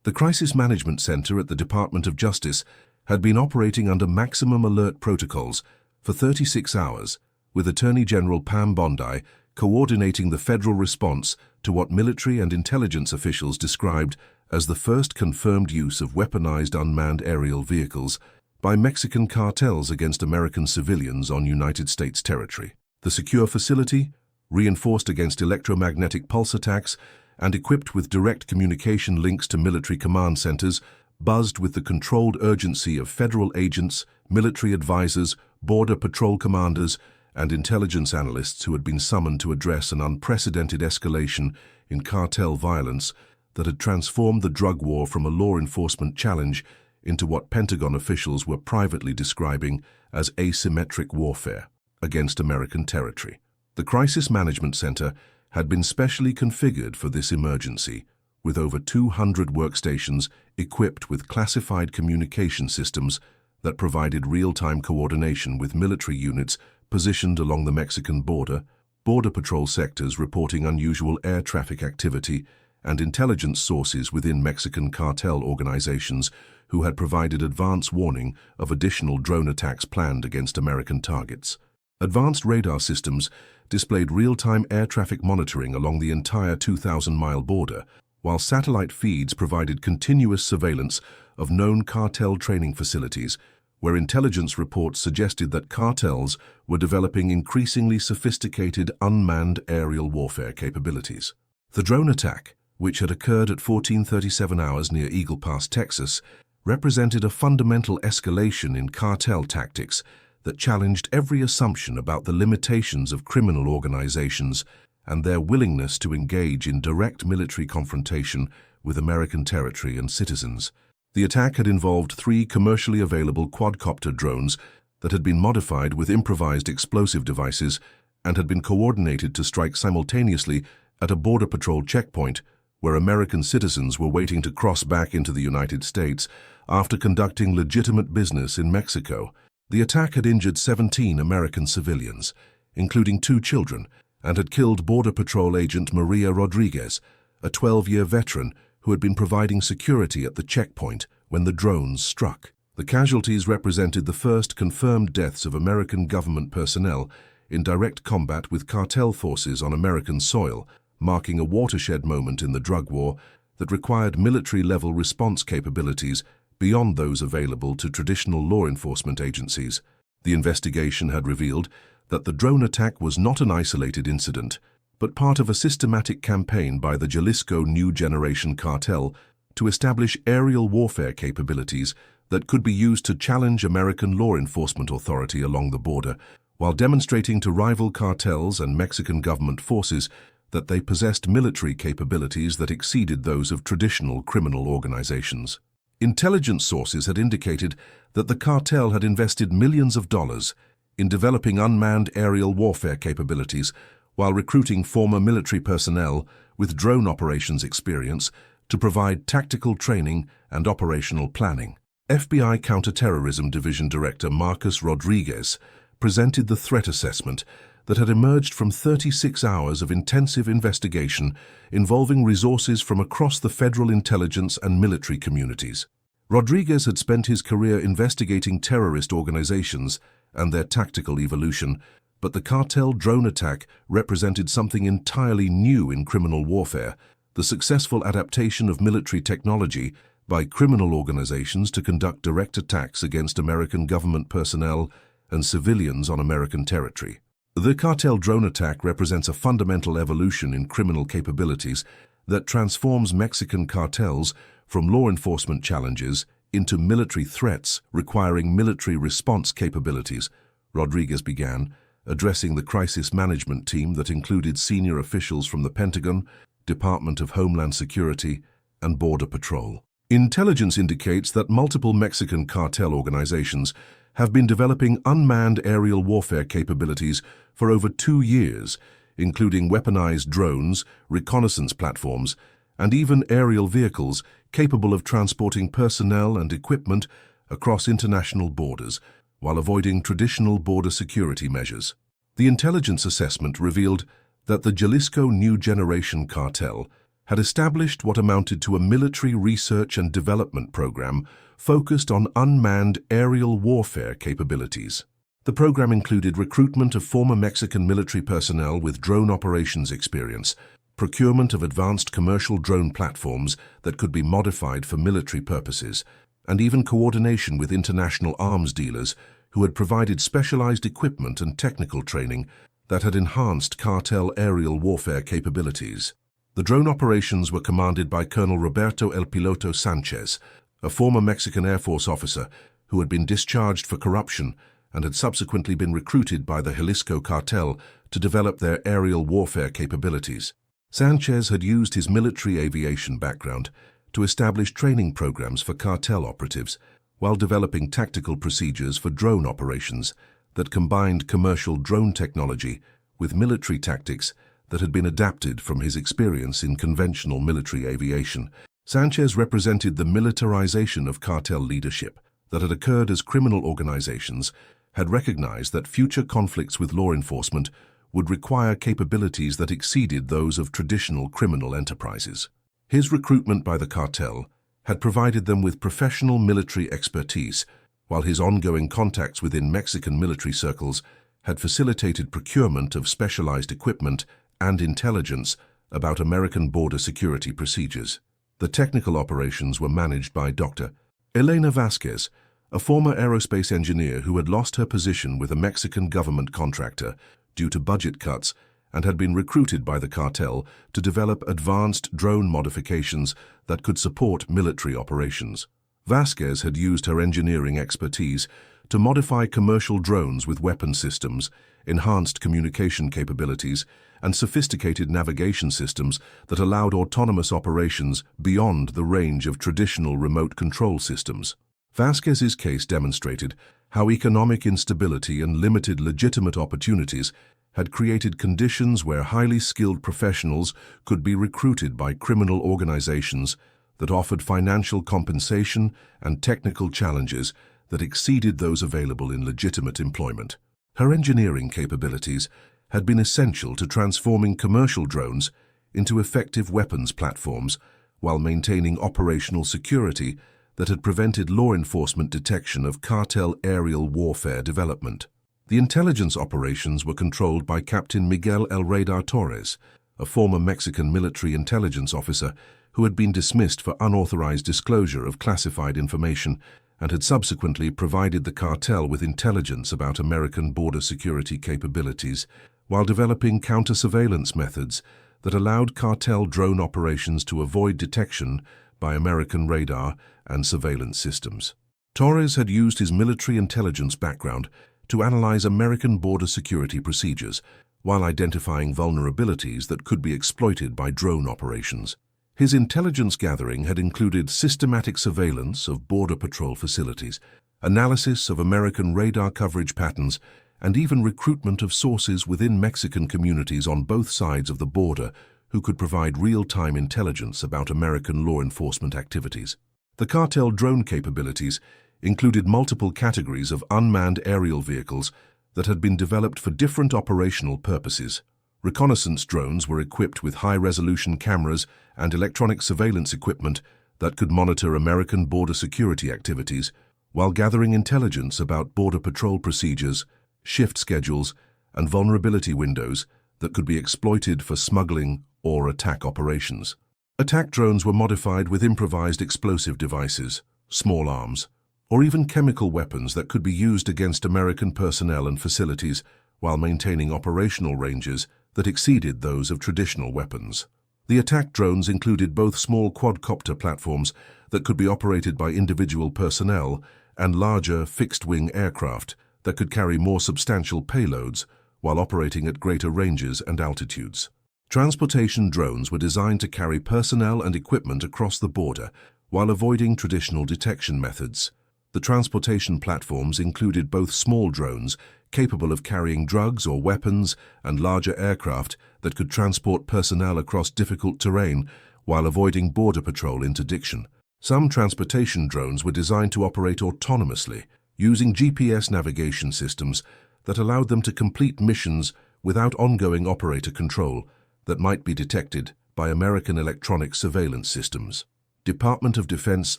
The Crisis Management Center at the Department of Justice had been operating under maximum alert protocols for 36 hours, with Attorney General Pam Bondi coordinating the federal response to what military and intelligence officials described as the first confirmed use of weaponized unmanned aerial vehicles by Mexican cartels against American civilians on United States territory. The secure facility, reinforced against electromagnetic pulse attacks and equipped with direct communication links to military command centers, buzzed with the controlled urgency of federal agents, military advisors, border patrol commanders, and intelligence analysts who had been summoned to address an unprecedented escalation in cartel violence that had transformed the drug war from a law enforcement challenge into what Pentagon officials were privately describing as asymmetric warfare against American territory. The Crisis Management Center had been specially configured for this emergency, with over 200 workstations equipped with classified communication systems that provided real-time coordination with military units positioned along the Mexican border, border patrol sectors reporting unusual air traffic activity, and intelligence sources within Mexican cartel organizations who had provided advance warning of additional drone attacks planned against American targets. Advanced radar systems displayed real-time air traffic monitoring along the entire 2,000-mile border, while satellite feeds provided continuous surveillance of known cartel training facilities, where intelligence reports suggested that cartels were developing increasingly sophisticated unmanned aerial warfare capabilities. The drone attack, which had occurred at 14:37 hours near Eagle Pass, Texas, represented a fundamental escalation in cartel tactics that challenged every assumption about the limitations of criminal organizations and their willingness to engage in direct military confrontation with American territory and citizens. The attack had involved 3 commercially available quadcopter drones that had been modified with improvised explosive devices and had been coordinated to strike simultaneously at a Border Patrol checkpoint where American citizens were waiting to cross back into the United States after conducting legitimate business in Mexico. The attack had injured 17 American civilians, including 2 children, and had killed Border Patrol agent Maria Rodriguez, a 12-year veteran who had been providing security at the checkpoint when the drones struck. The casualties represented the first confirmed deaths of American government personnel in direct combat with cartel forces on American soil, marking a watershed moment in the drug war that required military-level response capabilities beyond those available to traditional law enforcement agencies. The investigation had revealed that the drone attack was not an isolated incident, but part of a systematic campaign by the Jalisco New Generation Cartel to establish aerial warfare capabilities that could be used to challenge American law enforcement authority along the border, while demonstrating to rival cartels and Mexican government forces that they possessed military capabilities that exceeded those of traditional criminal organizations. Intelligence sources had indicated that the cartel had invested millions of dollars in developing unmanned aerial warfare capabilities while recruiting former military personnel with drone operations experience to provide tactical training and operational planning. FBI Counterterrorism Division Director Marcus Rodriguez presented the threat assessment that had emerged from 36 hours of intensive investigation involving resources from across the federal intelligence and military communities. Rodriguez had spent his career investigating terrorist organizations and their tactical evolution, but the cartel drone attack represented something entirely new in criminal warfare: the successful adaptation of military technology by criminal organizations to conduct direct attacks against American government personnel and civilians on American territory. The cartel drone attack represents a fundamental evolution in criminal capabilities that transforms Mexican cartels from law enforcement challenges into military threats requiring military response capabilities. Rodriguez began, addressing the crisis management team that included senior officials from the Pentagon, Department of Homeland Security, and Border Patrol. Intelligence indicates that multiple Mexican cartel organizations have been developing unmanned aerial warfare capabilities for over 2 years, including weaponized drones, reconnaissance platforms, and even aerial vehicles capable of transporting personnel and equipment across international borders while avoiding traditional border security measures. The intelligence assessment revealed that the Jalisco New Generation Cartel had established what amounted to a military research and development program focused on unmanned aerial warfare capabilities. The program included recruitment of former Mexican military personnel with drone operations experience, procurement of advanced commercial drone platforms that could be modified for military purposes, and even coordination with international arms dealers who had provided specialized equipment and technical training that had enhanced cartel aerial warfare capabilities. The drone operations were commanded by Colonel Roberto El Piloto Sanchez, a former Mexican Air Force officer who had been discharged for corruption and had subsequently been recruited by the Jalisco Cartel to develop their aerial warfare capabilities. Sanchez had used his military aviation background to establish training programs for cartel operatives while developing tactical procedures for drone operations that combined commercial drone technology with military tactics that had been adapted from his experience in conventional military aviation. Sanchez represented the militarization of cartel leadership that had occurred as criminal organizations had recognized that future conflicts with law enforcement would require capabilities that exceeded those of traditional criminal enterprises. His recruitment by the cartel had provided them with professional military expertise, while his ongoing contacts within Mexican military circles had facilitated procurement of specialized equipment and intelligence about American border security procedures. The technical operations were managed by Dr. Elena Vasquez, a former aerospace engineer who had lost her position with a Mexican government contractor due to budget cuts and had been recruited by the cartel to develop advanced drone modifications that could support military operations. Vasquez had used her engineering expertise to modify commercial drones with weapon systems, enhanced communication capabilities, and sophisticated navigation systems that allowed autonomous operations beyond the range of traditional remote control systems. Vasquez's case demonstrated how economic instability and limited legitimate opportunities had created conditions where highly skilled professionals could be recruited by criminal organizations that offered financial compensation and technical challenges that exceeded those available in legitimate employment. Her engineering capabilities had been essential to transforming commercial drones into effective weapons platforms while maintaining operational security that had prevented law enforcement detection of cartel aerial warfare development. The intelligence operations were controlled by Captain Miguel El Radar Torres, a former Mexican military intelligence officer who had been dismissed for unauthorized disclosure of classified information and had subsequently provided the cartel with intelligence about American border security capabilities while developing counter-surveillance methods that allowed cartel drone operations to avoid detection by American radar and surveillance systems. Torres had used his military intelligence background to analyze American border security procedures while identifying vulnerabilities that could be exploited by drone operations. His intelligence gathering had included systematic surveillance of Border Patrol facilities, analysis of American radar coverage patterns, and even recruitment of sources within Mexican communities on both sides of the border who could provide real-time intelligence about American law enforcement activities. The cartel drone capabilities included multiple categories of unmanned aerial vehicles that had been developed for different operational purposes. Reconnaissance drones were equipped with high-resolution cameras and electronic surveillance equipment that could monitor American border security activities while gathering intelligence about Border Patrol procedures, shift schedules, and vulnerability windows that could be exploited for smuggling or attack operations. Attack drones were modified with improvised explosive devices, small arms, or even chemical weapons that could be used against American personnel and facilities while maintaining operational ranges that exceeded those of traditional weapons. The attack drones included both small quadcopter platforms that could be operated by individual personnel and larger fixed-wing aircraft that could carry more substantial payloads while operating at greater ranges and altitudes. Transportation drones were designed to carry personnel and equipment across the border while avoiding traditional detection methods. The transportation platforms included both small drones capable of carrying drugs or weapons and larger aircraft that could transport personnel across difficult terrain while avoiding Border Patrol interdiction. Some transportation drones were designed to operate autonomously, using GPS navigation systems that allowed them to complete missions without ongoing operator control that might be detected by American electronic surveillance systems. Department of Defense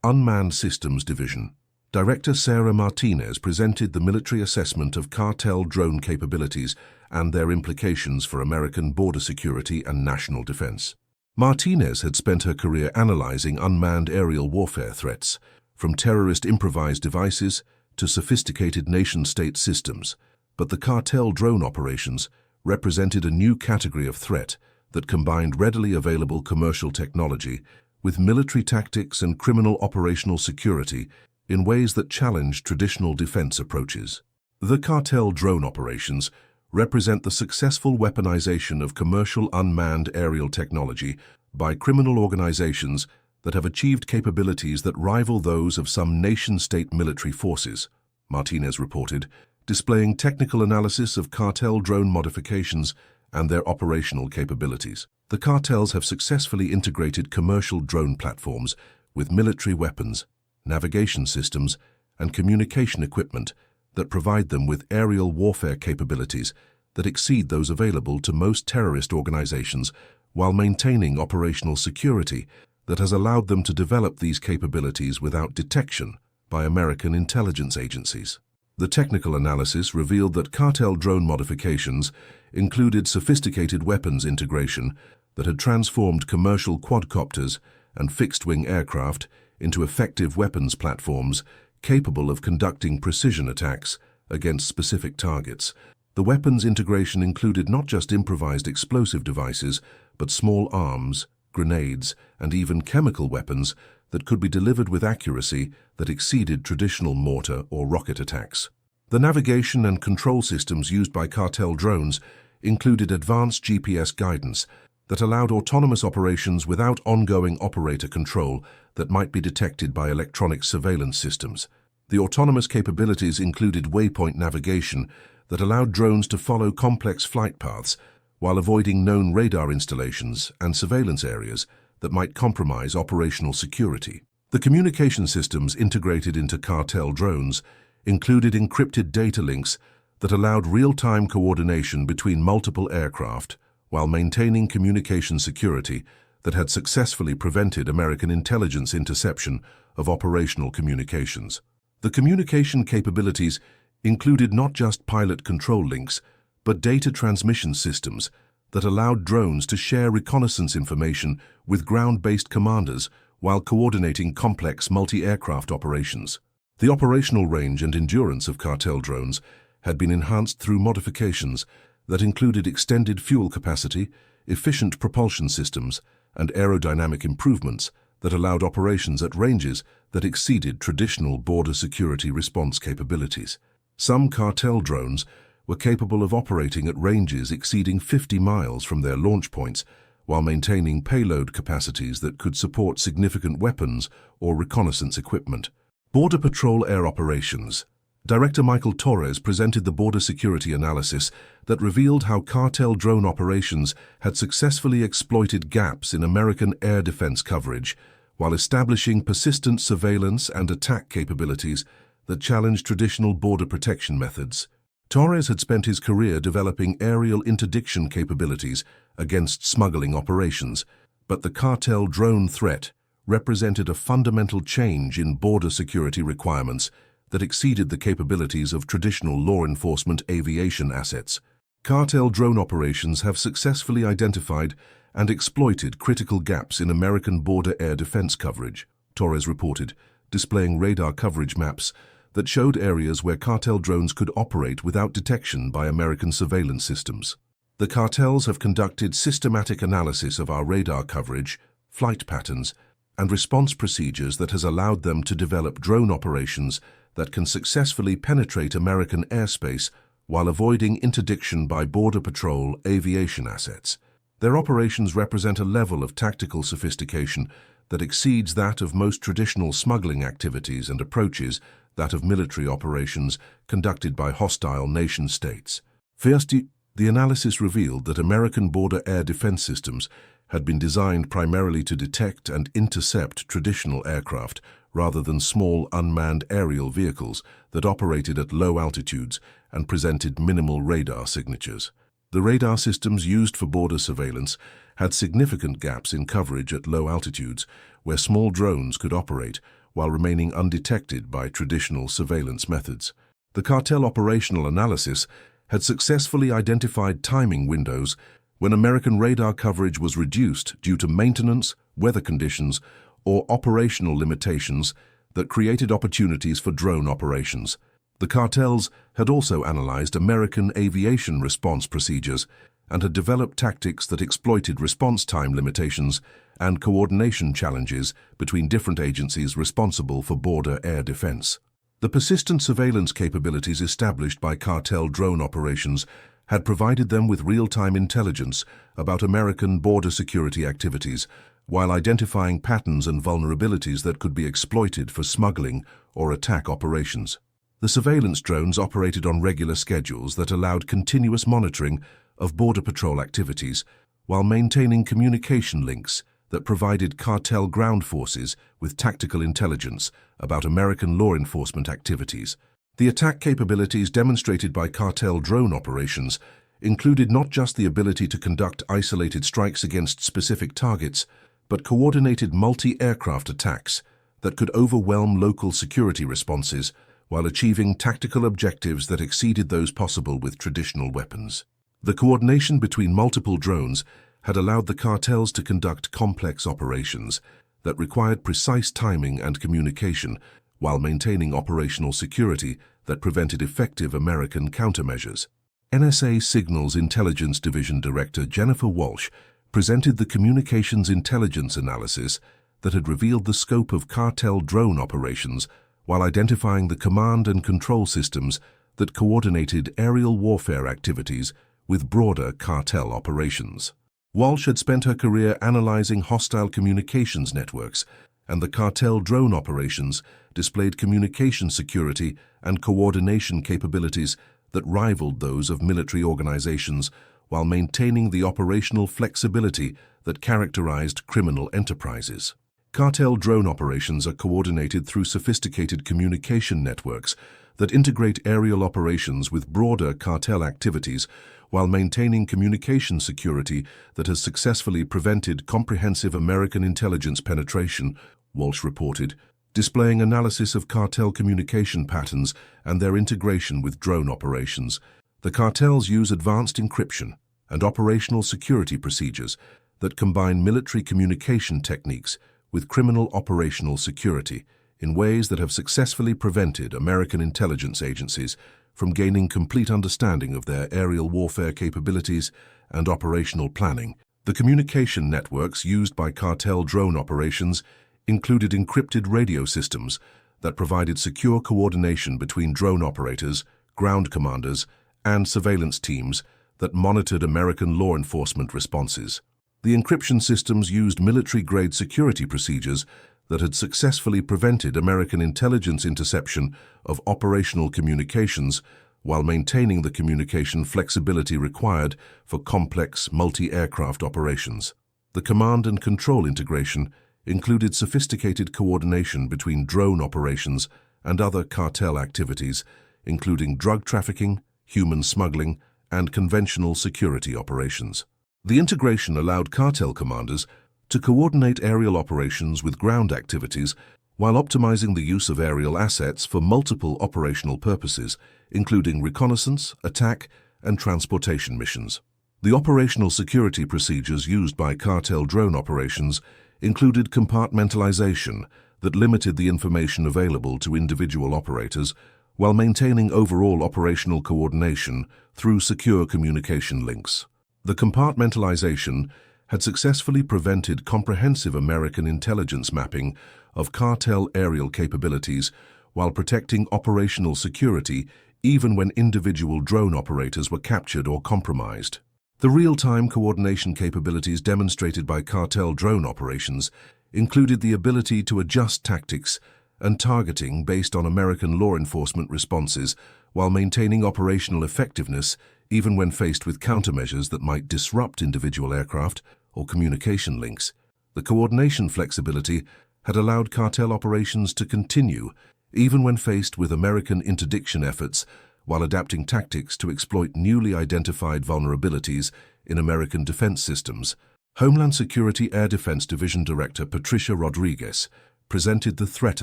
Unmanned Systems Division. Director Sarah Martinez presented the military assessment of Cartel drone capabilities and their implications for American border security and national defense. Martinez had spent her career analyzing unmanned aerial warfare threats, from terrorist improvised devices to sophisticated nation-state systems, but the Cartel drone operations represented a new category of threat that combined readily available commercial technology with military tactics and criminal operational security in ways that challenged traditional defense approaches. The Cartel drone operations represent the successful weaponization of commercial unmanned aerial technology by criminal organizations that have achieved capabilities that rival those of some nation-state military forces, Martinez reported, displaying technical analysis of Cartel drone modifications and their operational capabilities. The cartels have successfully integrated commercial drone platforms with military weapons, navigation systems, and communication equipment that provide them with aerial warfare capabilities that exceed those available to most terrorist organizations while maintaining operational security that has allowed them to develop these capabilities without detection by American intelligence agencies. The technical analysis revealed that Cartel drone modifications included sophisticated weapons integration that had transformed commercial quadcopters and fixed-wing aircraft into effective weapons platforms capable of conducting precision attacks against specific targets. The weapons integration included not just improvised explosive devices, but small arms, grenades, and even chemical weapons that could be delivered with accuracy that exceeded traditional mortar or rocket attacks. The navigation and control systems used by Cartel drones included advanced GPS guidance that allowed autonomous operations without ongoing operator control that might be detected by electronic surveillance systems. The autonomous capabilities included waypoint navigation that allowed drones to follow complex flight paths while avoiding known radar installations and surveillance areas that might compromise operational security. The communication systems integrated into Cartel drones included encrypted data links that allowed real-time coordination between multiple aircraft while maintaining communication security that had successfully prevented American intelligence interception of operational communications. The communication capabilities included not just pilot control links, but data transmission systems that allowed drones to share reconnaissance information with ground-based commanders while coordinating complex multi-aircraft operations. The operational range and endurance of Cartel drones had been enhanced through modifications that included extended fuel capacity, efficient propulsion systems, and aerodynamic improvements that allowed operations at ranges that exceeded traditional border security response capabilities. Some Cartel drones were capable of operating at ranges exceeding 50 miles from their launch points while maintaining payload capacities that could support significant weapons or reconnaissance equipment. Border Patrol Air Operations. Director Michael Torres presented the border security analysis that revealed how Cartel drone operations had successfully exploited gaps in American air defense coverage while establishing persistent surveillance and attack capabilities that challenged traditional border protection methods. Torres had spent his career developing aerial interdiction capabilities against smuggling operations, but the Cartel drone threat represented a fundamental change in border security requirements that exceeded the capabilities of traditional law enforcement aviation assets. Cartel drone operations have successfully identified and exploited critical gaps in American border air defense coverage, Torres reported, displaying radar coverage maps that showed areas where Cartel drones could operate without detection by American surveillance systems. The cartels have conducted systematic analysis of our radar coverage, flight patterns, and response procedures that has allowed them to develop drone operations that can successfully penetrate American airspace while avoiding interdiction by Border Patrol aviation assets. Their operations represent a level of tactical sophistication that exceeds that of most traditional smuggling activities and approaches that of military operations conducted by hostile nation-states. First, the analysis revealed that American border air defense systems had been designed primarily to detect and intercept traditional aircraft rather than small unmanned aerial vehicles that operated at low altitudes and presented minimal radar signatures. The radar systems used for border surveillance had significant gaps in coverage at low altitudes where small drones could operate while remaining undetected by traditional surveillance methods. The cartel operational analysis had successfully identified timing windows when American radar coverage was reduced due to maintenance, weather conditions, or operational limitations that created opportunities for drone operations. The cartels had also analyzed American aviation response procedures and had developed tactics that exploited response time limitations and coordination challenges between different agencies responsible for border air defense. The persistent surveillance capabilities established by cartel drone operations had provided them with real-time intelligence about American border security activities, while identifying patterns and vulnerabilities that could be exploited for smuggling or attack operations. The surveillance drones operated on regular schedules that allowed continuous monitoring of Border Patrol activities, while maintaining communication links that provided cartel ground forces with tactical intelligence about American law enforcement activities. The attack capabilities demonstrated by cartel drone operations included not just the ability to conduct isolated strikes against specific targets, but coordinated multi-aircraft attacks that could overwhelm local security responses while achieving tactical objectives that exceeded those possible with traditional weapons. The coordination between multiple drones had allowed the cartels to conduct complex operations that required precise timing and communication while maintaining operational security that prevented effective American countermeasures. NSA Signals Intelligence Division Director Jennifer Walsh presented the communications intelligence analysis that had revealed the scope of cartel drone operations while identifying the command and control systems that coordinated aerial warfare activities with broader cartel operations. Walsh had spent her career analyzing hostile communications networks, and the cartel drone operations displayed communication security and coordination capabilities that rivaled those of military organizations while maintaining the operational flexibility that characterized criminal enterprises. Cartel drone operations are coordinated through sophisticated communication networks that integrate aerial operations with broader cartel activities while maintaining communication security that has successfully prevented comprehensive American intelligence penetration, Walsh reported, displaying analysis of cartel communication patterns and their integration with drone operations. The cartels use advanced encryption and operational security procedures that combine military communication techniques with criminal operational security in ways that have successfully prevented American intelligence agencies from gaining complete understanding of their aerial warfare capabilities and operational planning. The communication networks used by cartel drone operations included encrypted radio systems that provided secure coordination between drone operators, ground commanders, and surveillance teams that monitored American law enforcement responses. The encryption systems used military-grade security procedures that had successfully prevented American intelligence interception of operational communications while maintaining the communication flexibility required for complex multi-aircraft operations. The command and control integration included sophisticated coordination between drone operations and other cartel activities, including drug trafficking, human smuggling, and conventional security operations. The integration allowed cartel commanders to coordinate aerial operations with ground activities while optimizing the use of aerial assets for multiple operational purposes, including reconnaissance, attack, and transportation missions. The operational security procedures used by cartel drone operations included compartmentalization that limited the information available to individual operators while maintaining overall operational coordination through secure communication links. The compartmentalization had successfully prevented comprehensive American intelligence mapping of cartel aerial capabilities while protecting operational security even when individual drone operators were captured or compromised. The real-time coordination capabilities demonstrated by cartel drone operations included the ability to adjust tactics and targeting based on American law enforcement responses while maintaining operational effectiveness even when faced with countermeasures that might disrupt individual aircraft or communication links. The coordination flexibility had allowed cartel operations to continue even when faced with American interdiction efforts while adapting tactics to exploit newly identified vulnerabilities in American defense systems. Homeland Security Air Defense Division Director Patricia Rodriguez presented the threat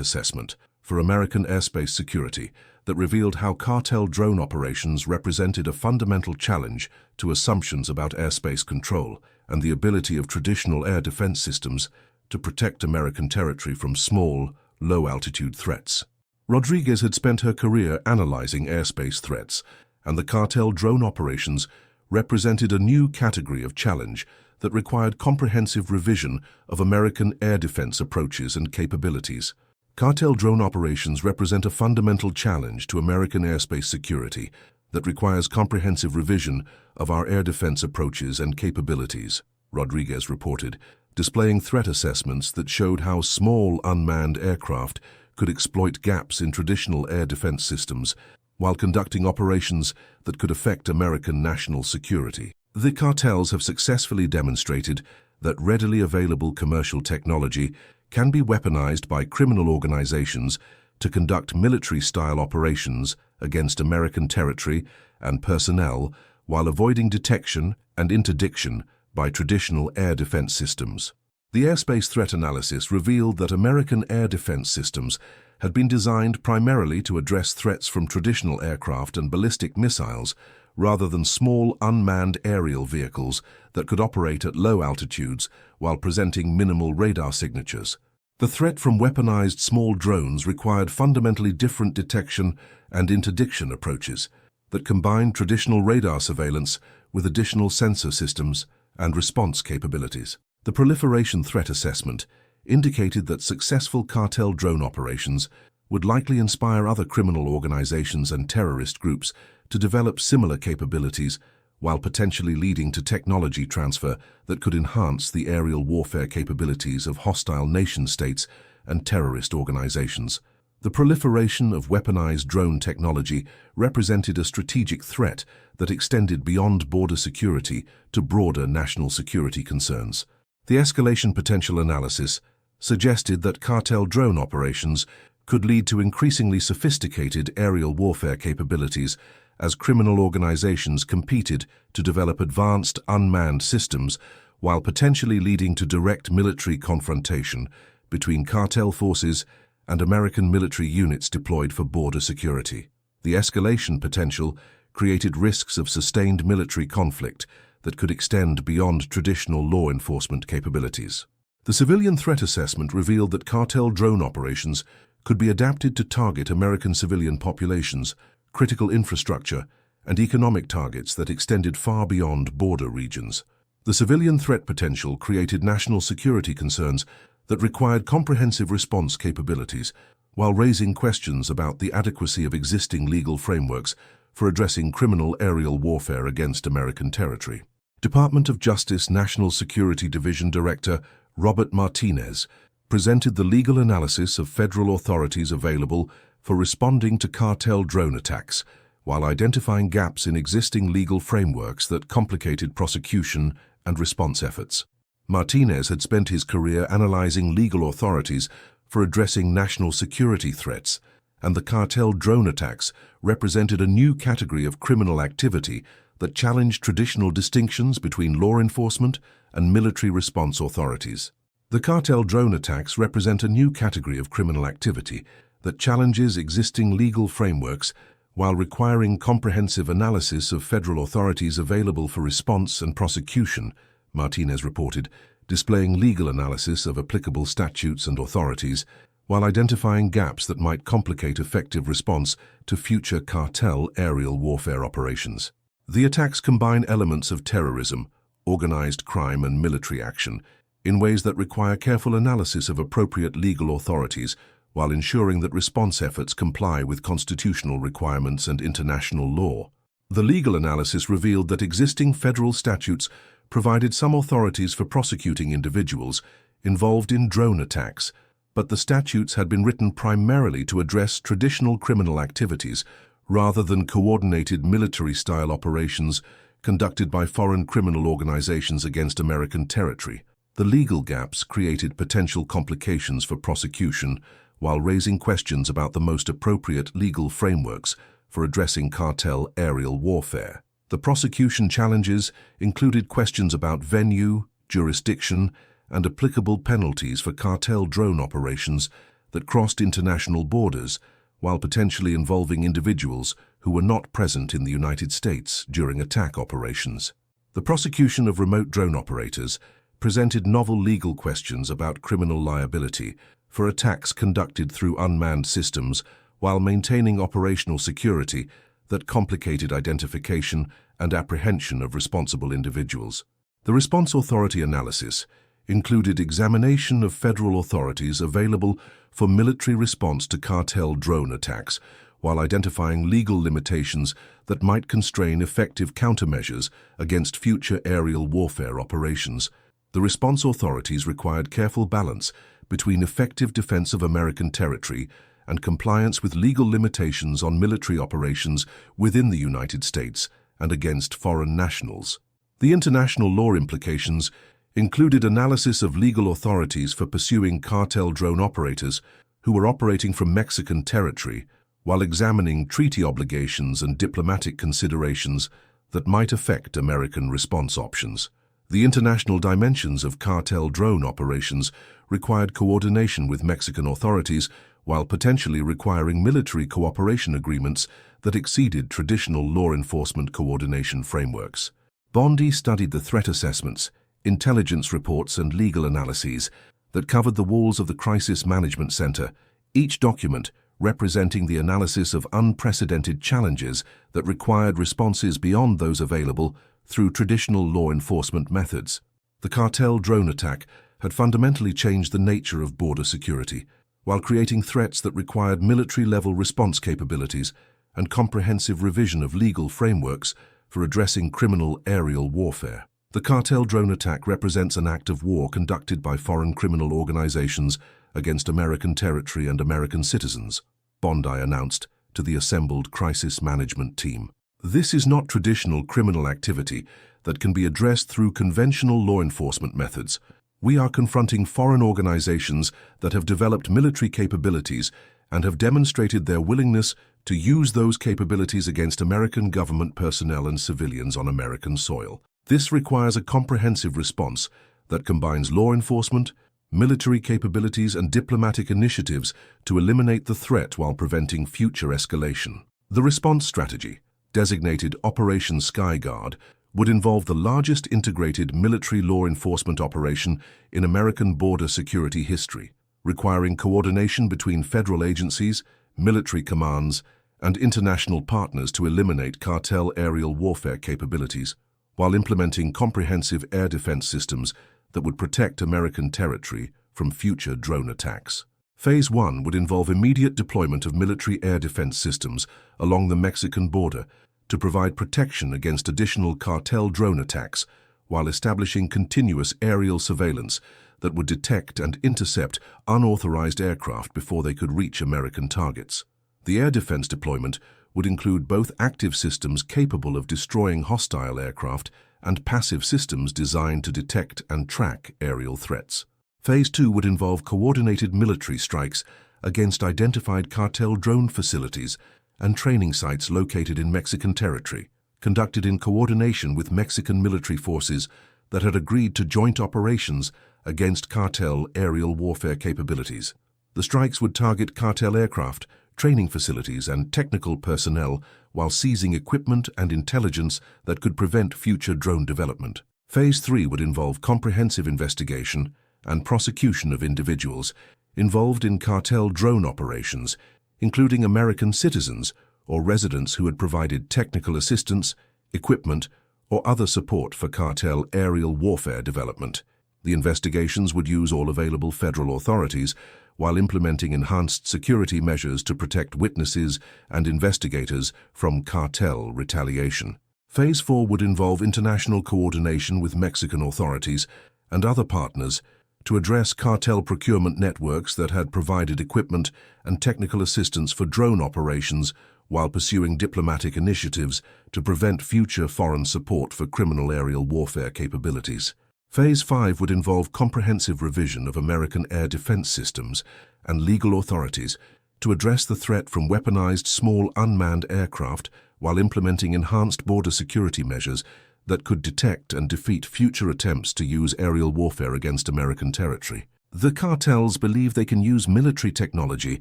assessment for American airspace security that revealed how cartel drone operations represented a fundamental challenge to assumptions about airspace control and the ability of traditional air defense systems to protect American territory from small, low-altitude threats. Rodriguez had spent her career analyzing airspace threats, and the cartel drone operations represented a new category of challenge that required comprehensive revision of American air defense approaches and capabilities. Cartel drone operations represent a fundamental challenge to American airspace security that requires comprehensive revision of our air defense approaches and capabilities, Rodriguez reported, displaying threat assessments that showed how small unmanned aircraft could exploit gaps in traditional air defense systems while conducting operations that could affect American national security. The cartels have successfully demonstrated that readily available commercial technology can be weaponized by criminal organizations to conduct military-style operations against American territory and personnel while avoiding detection and interdiction by traditional air defense systems. The airspace threat analysis revealed that American air defense systems had been designed primarily to address threats from traditional aircraft and ballistic missiles rather than small unmanned aerial vehicles that could operate at low altitudes while presenting minimal radar signatures. The threat from weaponized small drones required fundamentally different detection and interdiction approaches that combined traditional radar surveillance with additional sensor systems and response capabilities. The proliferation threat assessment indicated that successful cartel drone operations would likely inspire other criminal organizations and terrorist groups to develop similar capabilities while potentially leading to technology transfer that could enhance the aerial warfare capabilities of hostile nation-states and terrorist organizations. The proliferation of weaponized drone technology represented a strategic threat that extended beyond border security to broader national security concerns. The escalation potential analysis suggested that cartel drone operations could lead to increasingly sophisticated aerial warfare capabilities as criminal organizations competed to develop advanced unmanned systems while potentially leading to direct military confrontation between cartel forces and American military units deployed for border security. The escalation potential created risks of sustained military conflict that could extend beyond traditional law enforcement capabilities. The civilian threat assessment revealed that cartel drone operations could be adapted to target American civilian populations, critical infrastructure, and economic targets that extended far beyond border regions. The civilian threat potential created national security concerns that required comprehensive response capabilities, while raising questions about the adequacy of existing legal frameworks for addressing criminal aerial warfare against American territory. Department of Justice National Security Division Director Robert Martinez presented the legal analysis of federal authorities available for responding to cartel drone attacks, while identifying gaps in existing legal frameworks that complicated prosecution and response efforts. Martinez had spent his career analyzing legal authorities for addressing national security threats, and the cartel drone attacks represented a new category of criminal activity that challenged traditional distinctions between law enforcement and military response authorities. The cartel drone attacks represent a new category of criminal activity that challenges existing legal frameworks while requiring comprehensive analysis of federal authorities available for response and prosecution, Martinez reported, displaying legal analysis of applicable statutes and authorities while identifying gaps that might complicate effective response to future cartel aerial warfare operations. The attacks combine elements of terrorism, organized crime, and military action in ways that require careful analysis of appropriate legal authorities while ensuring that response efforts comply with constitutional requirements and international law. The legal analysis revealed that existing federal statutes provided some authorities for prosecuting individuals involved in drone attacks, but the statutes had been written primarily to address traditional criminal activities rather than coordinated military-style operations conducted by foreign criminal organizations against American territory. The legal gaps created potential complications for prosecution while raising questions about the most appropriate legal frameworks for addressing cartel aerial warfare. The prosecution challenges included questions about venue, jurisdiction, and applicable penalties for cartel drone operations that crossed international borders while potentially involving individuals who were not present in the United States during attack operations. The prosecution of remote drone operators presented novel legal questions about criminal liability for attacks conducted through unmanned systems while maintaining operational security that complicated identification and apprehension of responsible individuals. The response authority analysis included examination of federal authorities available for military response to cartel drone attacks, while identifying legal limitations that might constrain effective countermeasures against future aerial warfare operations. The response authorities required careful balance between effective defense of American territory and compliance with legal limitations on military operations within the United States and against foreign nationals. The international law implications included analysis of legal authorities for pursuing cartel drone operators who were operating from Mexican territory, while examining treaty obligations and diplomatic considerations that might affect American response options. The international dimensions of cartel drone operations required coordination with Mexican authorities while potentially requiring military cooperation agreements that exceeded traditional law enforcement coordination frameworks. Bondi studied the threat assessments, intelligence reports, and legal analyses that covered the walls of the Crisis Management Center, each document representing the analysis of unprecedented challenges that required responses beyond those available through traditional law enforcement methods. The cartel drone attack had fundamentally changed the nature of border security, while creating threats that required military-level response capabilities and comprehensive revision of legal frameworks for addressing criminal aerial warfare. The cartel drone attack represents an act of war conducted by foreign criminal organizations against American territory and American citizens, Bondi announced to the assembled crisis management team. This is not traditional criminal activity that can be addressed through conventional law enforcement methods. We are confronting foreign organizations that have developed military capabilities and have demonstrated their willingness to use those capabilities against American government personnel and civilians on American soil. This requires a comprehensive response that combines law enforcement, military capabilities, and diplomatic initiatives to eliminate the threat while preventing future escalation. The response strategy, designated Operation Skyguard, would involve the largest integrated military law enforcement operation in American border security history, requiring coordination between federal agencies, military commands, and international partners to eliminate cartel aerial warfare capabilities, while implementing comprehensive air defense systems that would protect American territory from future drone attacks. Phase 1 would involve immediate deployment of military air defense systems along the Mexican border to provide protection against additional cartel drone attacks, while establishing continuous aerial surveillance that would detect and intercept unauthorized aircraft before they could reach American targets. The air defense deployment would include both active systems capable of destroying hostile aircraft and passive systems designed to detect and track aerial threats. Phase 2 would involve coordinated military strikes against identified cartel drone facilities and training sites located in Mexican territory, conducted in coordination with Mexican military forces that had agreed to joint operations against cartel aerial warfare capabilities. The strikes would target cartel aircraft, training facilities, and technical personnel while seizing equipment and intelligence that could prevent future drone development. Phase 3 would involve comprehensive investigation and prosecution of individuals involved in cartel drone operations, including American citizens or residents who had provided technical assistance, equipment, or other support for cartel aerial warfare development. The investigations would use all available federal authorities while implementing enhanced security measures to protect witnesses and investigators from cartel retaliation. Phase 4 would involve international coordination with Mexican authorities and other partners to address cartel procurement networks that had provided equipment and technical assistance for drone operations while pursuing diplomatic initiatives to prevent future foreign support for criminal aerial warfare capabilities. Phase 5 would involve comprehensive revision of American air defense systems and legal authorities to address the threat from weaponized small unmanned aircraft while implementing enhanced border security measures that could detect and defeat future attempts to use aerial warfare against American territory. The cartels believe they can use military technology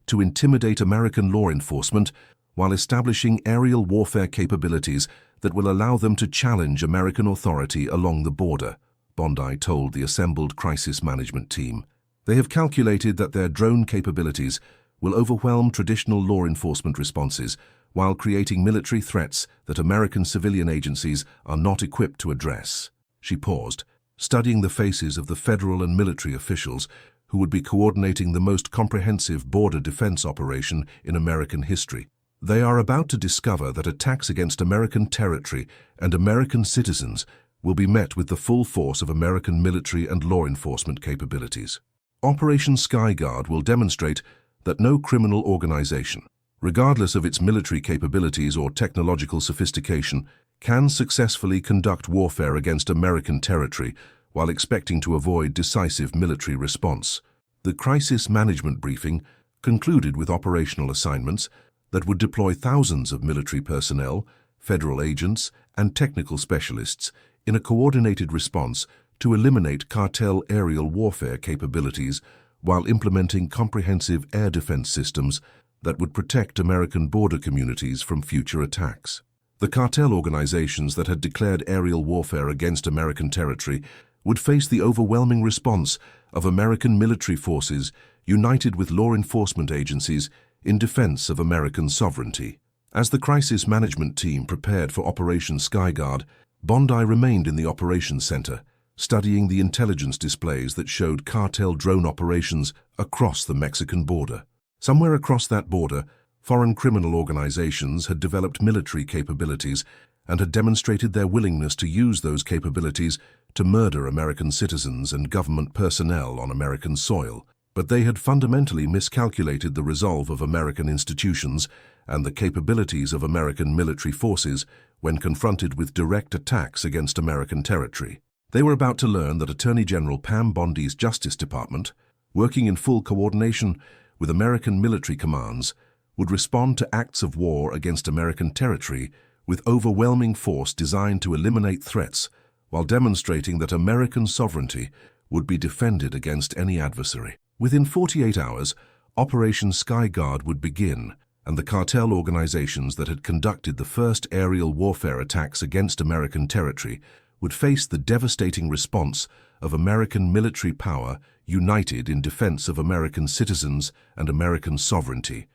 to intimidate American law enforcement while establishing aerial warfare capabilities that will allow them to challenge American authority along the border, Bondi told the assembled crisis management team. They have calculated that their drone capabilities will overwhelm traditional law enforcement responses while creating military threats that American civilian agencies are not equipped to address. She paused, studying the faces of the federal and military officials who would be coordinating the most comprehensive border defense operation in American history. They are about to discover that attacks against American territory and American citizens will be met with the full force of American military and law enforcement capabilities. Operation Skyguard will demonstrate that no criminal organization, regardless of its military capabilities or technological sophistication, can successfully conduct warfare against American territory while expecting to avoid decisive military response. The crisis management briefing concluded with operational assignments that would deploy thousands of military personnel, federal agents, and technical specialists in a coordinated response to eliminate cartel aerial warfare capabilities while implementing comprehensive air defense systems that would protect American border communities from future attacks. The cartel organizations that had declared aerial warfare against American territory would face the overwhelming response of American military forces united with law enforcement agencies in defense of American sovereignty. As the crisis management team prepared for Operation Skyguard, Bondi remained in the operations center, studying the intelligence displays that showed cartel drone operations across the Mexican border. Somewhere across that border, foreign criminal organizations had developed military capabilities and had demonstrated their willingness to use those capabilities to murder American citizens and government personnel on American soil. But they had fundamentally miscalculated the resolve of American institutions and the capabilities of American military forces when confronted with direct attacks against American territory. They were about to learn that Attorney General Pam Bondi's Justice Department, working in full coordination with American military commands, would respond to acts of war against American territory with overwhelming force designed to eliminate threats while demonstrating that American sovereignty would be defended against any adversary. Within 48 hours, Operation Skyguard would begin, and the cartel organizations that had conducted the first aerial warfare attacks against American territory would face the devastating response of American military power united in defense of American citizens and American sovereignty.